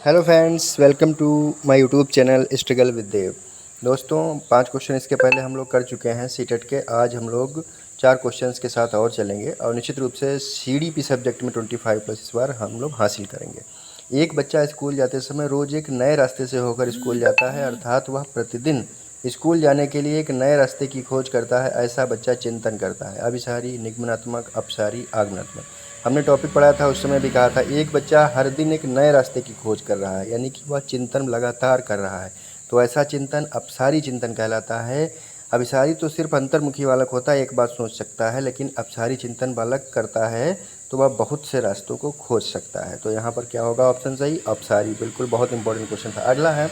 Hello friends, welcome to my YouTube channel struggle with Dev. दोस्तों 5 question इसके पहले हम लोग कर चुके हैं सीटेट के। आज हम लोग 4 क्वेश्चंस के साथ और चलेंगे और निश्चित रूप से सीडीपी सब्जेक्ट में 25 प्लस इस बार हम लोग हासिल करेंगे। एक बच्चा स्कूल जाते समय रोज़ एक नए रास्ते से होकर स्कूल जाता है, अर्थात वह प्रतिदिन स्कूल जाने के लिए एक नए रास्ते की खोज करता है। ऐसा बच्चा चिंतन करता है। अभिसारी, निगमनात्मक, अपसारी, आगमनात्मक। हमने टॉपिक पढ़ा था, उस समय भी कहा था एक बच्चा हर दिन एक नए रास्ते की खोज कर रहा है, यानी कि वह चिंतन लगातार कर रहा है। तो ऐसा चिंतन अपसारी चिंतन कहलाता है। अभिसारी तो सिर्फ अंतर्मुखी बालक होता है, एक बात सोच सकता है, लेकिन अपसारी चिंतन बालक करता है तो वह बहुत से रास्तों को खोज सकता है। तो यहाँ पर क्या होगा ऑप्शन सही, अपसारी। बिल्कुल बहुत इंपॉर्टेंट क्वेश्चन था। अगला है,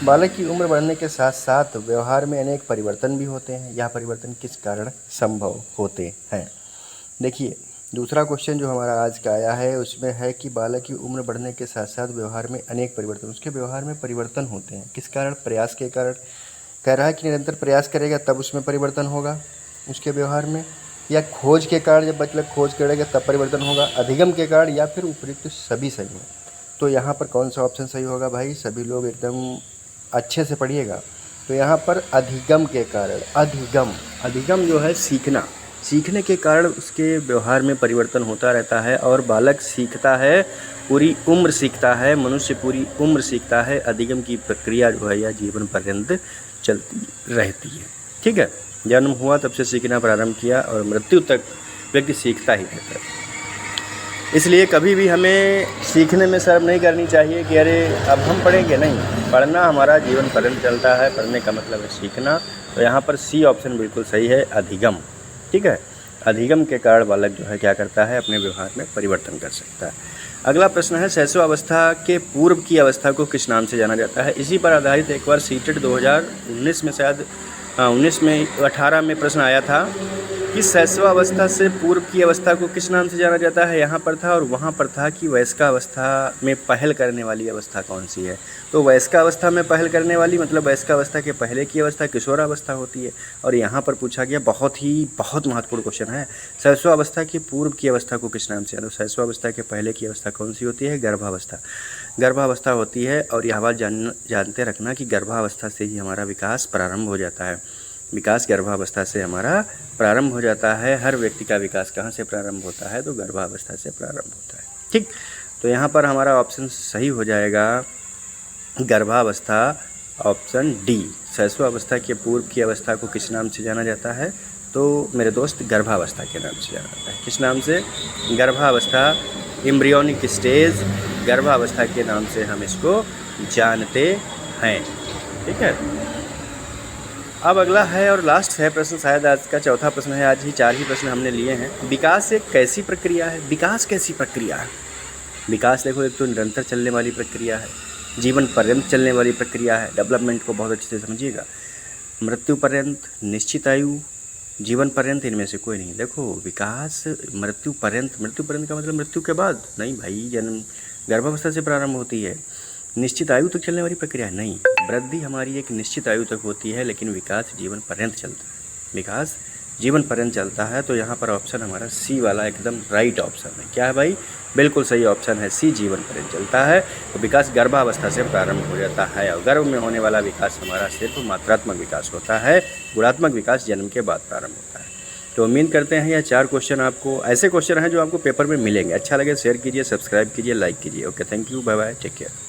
बालक की उम्र बढ़ने के साथ साथ व्यवहार में अनेक परिवर्तन भी होते हैं। यह परिवर्तन किस कारण संभव होते हैं? देखिए, दूसरा क्वेश्चन जो हमारा आज का आया है उसमें है कि बालक की उम्र बढ़ने के साथ साथ व्यवहार में अनेक परिवर्तन, उसके व्यवहार में परिवर्तन होते हैं। किस कारण? प्रयास के कारण। कह रहा है कि निरंतर प्रयास करेगा तब उसमें परिवर्तन होगा उसके व्यवहार में, या खोज के कारण, जब बच्चा खोज करेगा तब परिवर्तन होगा, अधिगम के कारण, या फिर उपयुक्त सभी सही है। तो यहाँ पर कौन सा ऑप्शन सही होगा भाई? सभी लोग एकदम अच्छे से पढ़िएगा। तो यहाँ पर अधिगम के कारण, अधिगम जो है सीखने के कारण उसके व्यवहार में परिवर्तन होता रहता है और बालक सीखता है, पूरी उम्र सीखता है, मनुष्य पूरी उम्र सीखता है। अधिगम की प्रक्रिया जो है यह जीवन पर्यंत चलती रहती है। ठीक है, जन्म हुआ तब से सीखना प्रारंभ किया और मृत्यु तक व्यक्ति सीखता ही रहता है। इसलिए कभी भी हमें सीखने में शर्म नहीं करनी चाहिए कि अरे अब हम पढ़ेंगे नहीं। पढ़ना हमारा जीवन पर्यंत चलता है, पढ़ने का मतलब है सीखना। तो यहाँ पर सी ऑप्शन बिल्कुल सही है, अधिगम। ठीक है, अधिगम के कारण बालक जो है क्या करता है, अपने व्यवहार में परिवर्तन कर सकता है। अगला प्रश्न है, शैशवावस्था के पूर्व की अवस्था को किस नाम से जाना जाता है? इसी पर आधारित एक बार सीटेट 2019 में शायद 18 में प्रश्न आया था कि शैशवावस्था से पूर्व की अवस्था को किस नाम से जाना जाता है। यहाँ पर था और वहाँ पर था कि वयस्कावस्था में पहल करने वाली अवस्था कौन सी है। तो वयस्कावस्था में पहल करने वाली मतलब वयस्कावस्था के पहले की अवस्था किशोरावस्था होती है। और यहाँ पर पूछा गया बहुत महत्वपूर्ण क्वेश्चन है, शैशवावस्था के पूर्व की अवस्था को किस नाम से जाना? शैशवावस्था के पहले की अवस्था कौन सी होती है? गर्भावस्था होती है। और यह बात जानते रखना कि गर्भावस्था से ही हमारा विकास प्रारंभ हो जाता है। विकास गर्भावस्था से हमारा प्रारंभ हो जाता है। हर व्यक्ति का विकास कहाँ से प्रारंभ होता है? तो गर्भावस्था से प्रारंभ होता है। ठीक, तो यहाँ पर हमारा ऑप्शन सही हो जाएगा गर्भावस्था, ऑप्शन डी। शैशवावस्था के पूर्व की अवस्था को किस नाम से जाना जाता है? तो मेरे दोस्त गर्भावस्था के नाम से जाना जाता है। किस नाम से? गर्भावस्था, एम्ब्रियोनिक स्टेज, गर्भावस्था के नाम से हम इसको जानते हैं। ठीक है, अब अगला है और लास्ट है प्रश्न, शायद आज का चौथा प्रश्न है। आज ही 4 ही प्रश्न हमने लिए हैं। विकास एक कैसी प्रक्रिया है? विकास कैसी प्रक्रिया है? विकास देखो, एक तो निरंतर चलने वाली प्रक्रिया है, जीवन पर्यंत चलने वाली प्रक्रिया है। डेवलपमेंट को बहुत अच्छे से समझिएगा। मृत्यु पर्यंत, निश्चित आयु, जीवन पर्यंत, इनमें से कोई नहीं। देखो, विकास मृत्यु पर्यंत का मतलब मृत्यु के बाद नहीं भाई, जन्म गर्भावस्था से प्रारंभ होती है। निश्चित आयु तक चलने वाली प्रक्रिया नहीं। वृद्धि हमारी एक निश्चित आयु तक होती है, लेकिन विकास जीवन पर्यंत चलता है। विकास जीवन पर्यंत चलता है। तो यहाँ पर ऑप्शन हमारा सी वाला एकदम राइट ऑप्शन है। क्या है भाई? बिल्कुल सही ऑप्शन है सी, जीवन पर्यंत चलता है। तो विकास गर्भावस्था से प्रारंभ हो जाता है और गर्भ में होने वाला विकास हमारा सिर्फ मात्रात्मक विकास होता है। गुणात्मक विकास जन्म के बाद प्रारंभ होता है। तो उम्मीद करते हैं यह 4 क्वेश्चन आपको, ऐसे क्वेश्चन हैं जो आपको पेपर में मिलेंगे। अच्छा लगे शेयर कीजिए, सब्सक्राइब कीजिए, लाइक कीजिए। Okay, thank you, bye bye, take care.